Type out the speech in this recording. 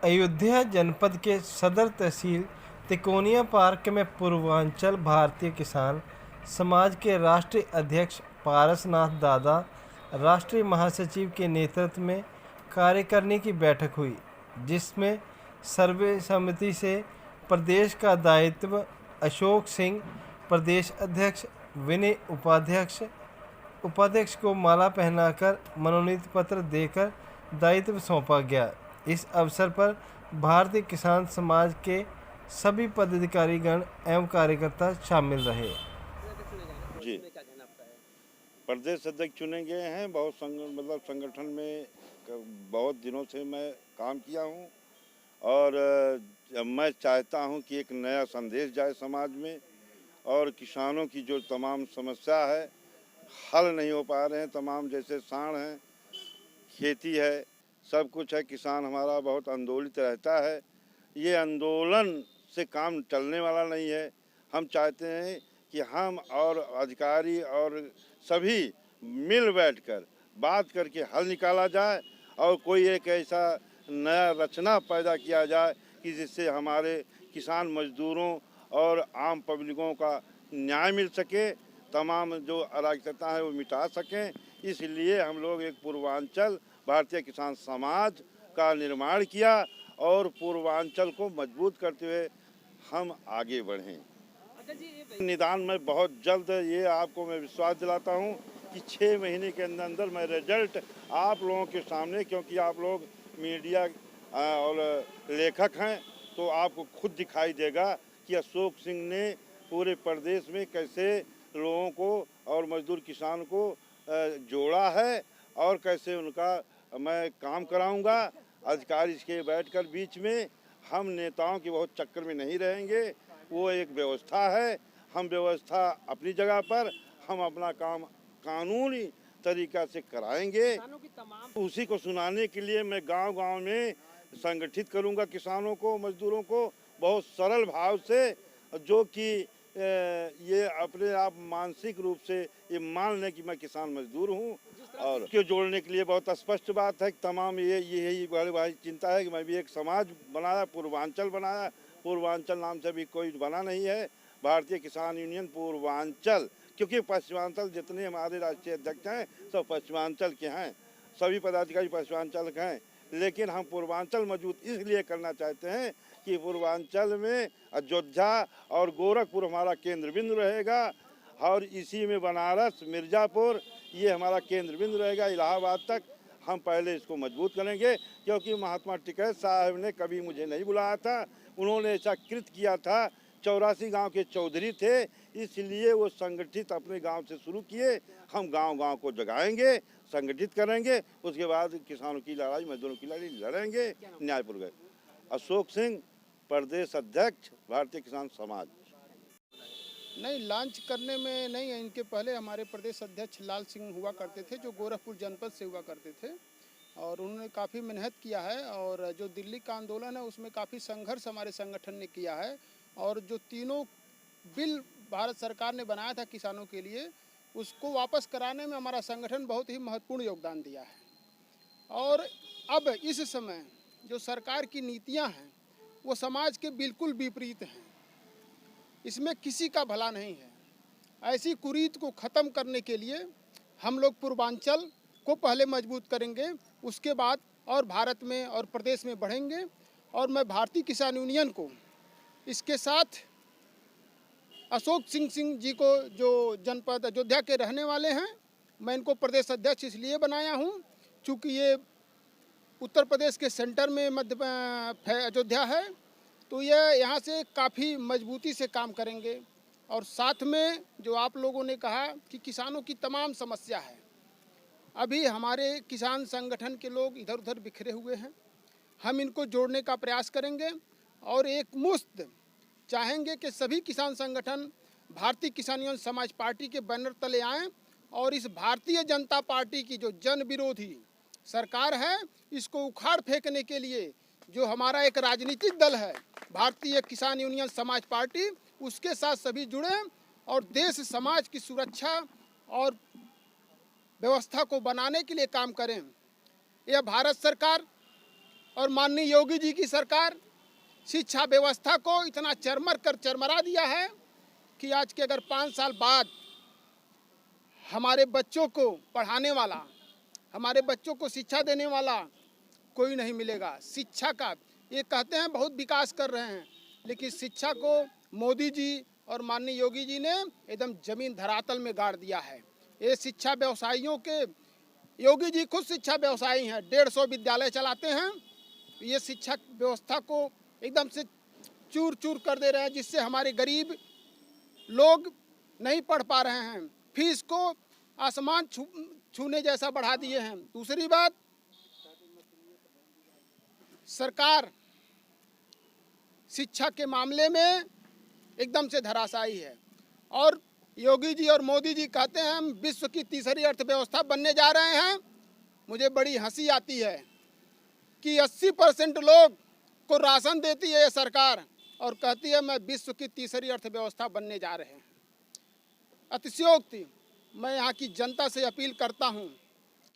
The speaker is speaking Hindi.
अयोध्या जनपद के सदर तहसील तिकोनिया पार्क में पूर्वांचल भारतीय किसान समाज के राष्ट्रीय अध्यक्ष पारसनाथ दादा राष्ट्रीय महासचिव के नेतृत्व में कार्यकारिणी की बैठक हुई, जिसमें सर्वसम्मति से प्रदेश का दायित्व अशोक सिंह, प्रदेश अध्यक्ष विनय उपाध्यक्ष को माला पहनाकर मनोनीत पत्र देकर दायित्व सौंपा गया। इस अवसर पर भारतीय किसान समाज के सभी पदाधिकारीगण एवं कार्यकर्ता शामिल रहे। जी, प्रदेश अध्यक्ष चुने गए हैं। बहुत संगठन में बहुत दिनों से मैं काम किया हूं और मैं चाहता हूं कि एक नया संदेश जाए समाज में और किसानों की जो तमाम समस्या है, हल नहीं हो पा रहे हैं, तमाम जैसे साढ़ हैं, खेती है, सब कुछ है। किसान हमारा बहुत आंदोलित रहता है। ये आंदोलन से काम चलने वाला नहीं है। हम चाहते हैं कि हम और अधिकारी और सभी मिल बैठकर बात करके हल निकाला जाए और कोई एक ऐसा नया रचना पैदा किया जाए कि जिससे हमारे किसान मजदूरों और आम पब्लिकों का न्याय मिल सके, तमाम जो अराजकता है वो मिटा सकें। इसलिए हम लोग एक पूर्वांचल भारतीय किसान समाज का निर्माण किया और पूर्वांचल को मजबूत करते हुए हम आगे बढ़ें। निदान में बहुत जल्द ये आपको मैं विश्वास दिलाता हूँ कि 6 महीने के अंदर अंदर मैं रिजल्ट आप लोगों के सामने, क्योंकि आप लोग मीडिया और लेखक हैं, तो आपको खुद दिखाई देगा कि अशोक सिंह ने पूरे प्रदेश में कैसे लोगों को और मजदूर किसान को जोड़ा है और कैसे उनका मैं काम कराऊंगा। अधिकारी के बैठकर बीच में हम नेताओं की बहुत चक्कर में नहीं रहेंगे। वो एक व्यवस्था है, हम व्यवस्था अपनी जगह पर, हम अपना काम कानूनी तरीका से कराएंगे। उसी को सुनाने के लिए मैं गांव-गांव में संगठित करूंगा किसानों को, मजदूरों को, बहुत सरल भाव से, जो कि ये अपने आप मानसिक रूप से ये मान लें कि मैं किसान मजदूर हूँ। और इसको जोड़ने के लिए बहुत स्पष्ट बात है कि तमाम यही बड़ी भाई चिंता है कि मैं भी एक समाज बनाया, पूर्वांचल बनाया। पूर्वांचल नाम से भी कोई बना नहीं है। भारतीय किसान यूनियन पूर्वांचल, क्योंकि पश्चिमांचल जितने हमारे राष्ट्रीय अध्यक्ष हैं सब पश्चिमांचल के हैं, सभी पदाधिकारी पश्चिमांचल के हैं, लेकिन हम पूर्वांचल मजबूत इसलिए करना चाहते हैं कि पूर्वांचल में अयोध्या और गोरखपुर हमारा केंद्र बिंदु रहेगा और इसी में बनारस, मिर्ज़ापुर ये हमारा केंद्र बिंदु रहेगा। इलाहाबाद तक हम पहले इसको मजबूत करेंगे, क्योंकि महात्मा टिकैत साहब ने कभी मुझे नहीं बुलाया था। उन्होंने ऐसा कृत किया था। 84 गांव के चौधरी थे, इसलिए वो संगठित अपने गांव से शुरू किए। हम गांव-गांव को जगाएंगे, संगठित करेंगे, उसके बाद किसानों की लड़ाई, मजदूरों की लड़ाई लड़ेंगे न्यायपूर्वक। अशोक सिंह, प्रदेश अध्यक्ष भारतीय किसान समाज। नहीं, लॉन्च करने में नहीं है। इनके पहले हमारे प्रदेश अध्यक्ष लाल सिंह हुआ करते थे, जो गोरखपुर जनपद से हुआ करते थे, और उन्होंने काफ़ी मेहनत किया है। और जो दिल्ली का आंदोलन है उसमें काफ़ी संघर्ष हमारे संगठन ने किया है। और जो तीनों बिल भारत सरकार ने बनाया था किसानों के लिए, उसको वापस कराने में हमारा संगठन बहुत ही महत्वपूर्ण योगदान दिया है। और अब इस समय जो सरकार की नीतियाँ हैं वो समाज के बिल्कुल विपरीत हैं। इसमें किसी का भला नहीं है। ऐसी कुरीत को ख़त्म करने के लिए हम लोग पूर्वांचल को पहले मजबूत करेंगे, उसके बाद और भारत में और प्रदेश में बढ़ेंगे। और मैं भारतीय किसान यूनियन को इसके साथ अशोक सिंह जी को, जो जनपद अयोध्या के रहने वाले हैं, मैं इनको प्रदेश अध्यक्ष इसलिए बनाया हूं चूँकि ये उत्तर प्रदेश के सेंटर में अयोध्या है, तो ये यहाँ से काफ़ी मजबूती से काम करेंगे। और साथ में जो आप लोगों ने कहा कि किसानों की तमाम समस्या है, अभी हमारे किसान संगठन के लोग इधर उधर बिखरे हुए हैं, हम इनको जोड़ने का प्रयास करेंगे और एक मुश्त चाहेंगे कि सभी किसान संगठन भारतीय किसान यूनियन समाज पार्टी के बैनर तले आएँ और इस भारतीय जनता पार्टी की जो जन विरोधी सरकार है, इसको उखाड़ फेंकने के लिए जो हमारा एक राजनीतिक दल है भारतीय किसान यूनियन समाज पार्टी, उसके साथ सभी जुड़े और देश समाज की सुरक्षा और व्यवस्था को बनाने के लिए काम करें। यह भारत सरकार और माननीय योगी जी की सरकार शिक्षा व्यवस्था को इतना चरमरा दिया है कि आज के अगर 5 साल बाद हमारे बच्चों को पढ़ाने वाला, हमारे बच्चों को शिक्षा देने वाला कोई नहीं मिलेगा। शिक्षा का ये कहते हैं बहुत विकास कर रहे हैं, लेकिन शिक्षा को मोदी जी और माननीय योगी जी ने एकदम जमीन धरातल में गाड़ दिया है। ये शिक्षा व्यवसायियों के, योगी जी खुद शिक्षा व्यवसायी हैं, 150 विद्यालय चलाते हैं। ये शिक्षा व्यवस्था को एकदम से चूर चूर कर दे रहे हैं, जिससे हमारे गरीब लोग नहीं पढ़ पा रहे हैं। फीस को आसमान छूने जैसा बढ़ा दिए हैं। दूसरी बात, सरकार शिक्षा के मामले में एकदम से धराशायी है और योगी जी और मोदी जी कहते हैं हम विश्व की तीसरी अर्थव्यवस्था बनने जा रहे हैं। मुझे बड़ी हंसी आती है कि 80% लोग को राशन देती है ये सरकार और कहती है मैं विश्व की तीसरी अर्थव्यवस्था बनने जा रहे हैं। अतिशयोक्ति। मैं यहाँ की जनता से अपील करता हूँ